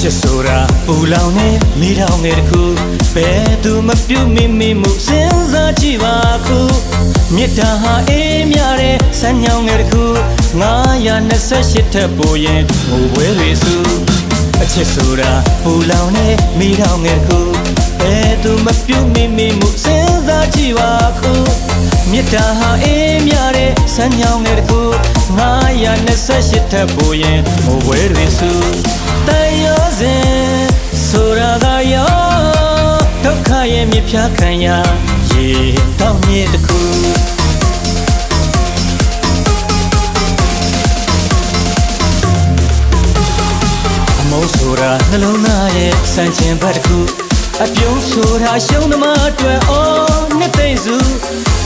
ချစ်ဆိုတာပူလောင်နေမိထောင်ငယ်တစ်ခုဘယ်သူမပြုမိမိမှုစဉ်းစားကြည့်ပါခုမေတ္တာဟာအေးမြတဲ့ဆန်းညောင်းငယ်တစ်ခု928ထက်ပိုရင်ငိုပွဲတွေစုအချစ်ဆိုတာပူလောင်နေမိထောင်ငယ်တစ်ခုဘယ်သူမပြုမိမိမှုစဉ်းစားကြည့်ပါခုမေတ္တာဟာအေးမြတဲ့ဆန်းညောင်းငယ်တစ်ခု928ထက်ပိုရင်ငိုပွဲတွေစုတန်ရောစဉ်ဆိုတာကရောဒုက္ခရဲ့မြစ်ဖြားခံရရေတောင်းမြစ်တစ်ခုအမုန်းဆိုတာနှလုံးသားရဲ့စံချင်ဘက်တစ်ခုအပြုံးဆိုတာရှုံးသမားအတွက်အော်နှစ်သိမ့်စု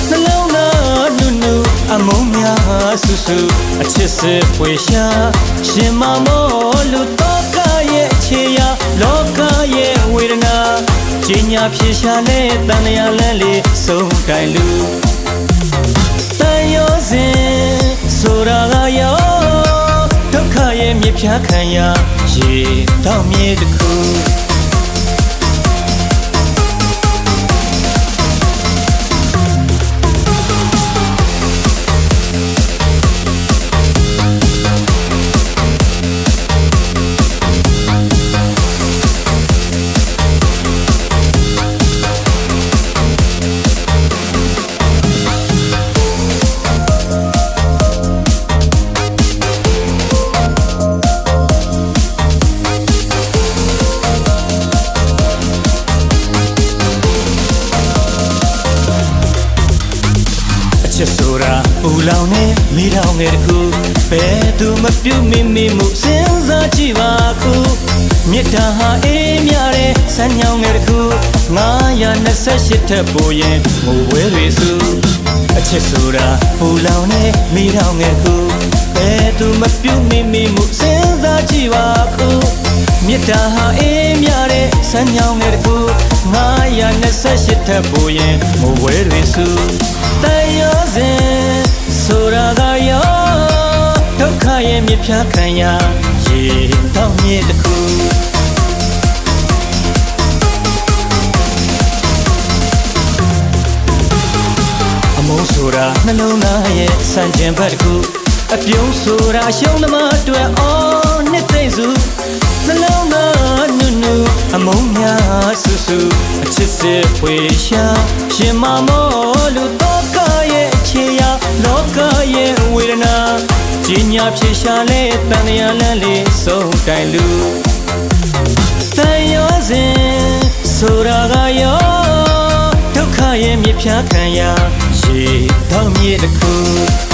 နှလုံးသားနုနုအမုန်းများဆူဆူအချစ်စစ်ပွေရှာရှင်မမောလူတော့ကရဲ့အခြေရာလောကရဲ့ဝေဒနာကျင်ညာဖြေရှာလဲတန်လျာလန်းလေးဆုံးတိုင်လူတန်ရောစဉ်ဆိုတာကရောဒုက္ခရဲ့မြစ်ဖြားခံရရေတောင်းမြေတစ်ခုချစ်ဆိုတာပူလောင်နေမိထောင်ငယ်တစ်ခုဘယ်သူမပြုမိမိမှုစဉ်းစားကြည့်ပါခုမေတ္တာဟာအေးမြတဲ့ဆန်းညောင်းငယ်တစ်ခု928ထက်ပိုရင်ငိုပွဲတွေစုအချစ်ဆိုတာပူလောင်နေမိထောင်ငယ်တစ်ခုဘယ်သူမပြုမိမိမှုစဉ်းစားကြည့်ပါခုမေတ္တာဟာအေးမြတဲ့ဆန်းညောင်းငယ်တစ်ခု928ထက်ပိုရင်ငိုပွဲတွေစုတန်ရောစဉ်ဆိုတာကရောဒုက္ခရဲ့မြစ်ဖြားခံရရေတောင်းမြစ်တစ်ခုအမုန်းဆိုတာနှလုံးသားရဲ့စံကျင်ဘက်တစ်ခုအပြုံးဆိုတာရှုံးသမားအတွက်အော်နှစ်သိမ့်စုနှလုံးသားနုနုအမုန်းများဆူဆူအချစ်စစ်ဖွေရှာရှင်မမောလူတော့ကရဲ့အခြေရာလောကရဲ့ဝေဒနာကျင်ညာဖြေရှာလဲတန်လျာလန်းလေးဆုံးတိုင်လူတန်ရောစဉ်ဆိုတာကရောဒုက္ခရဲ့မြစ်ဖြားခံရရေတောင်းမြေတစ်ခု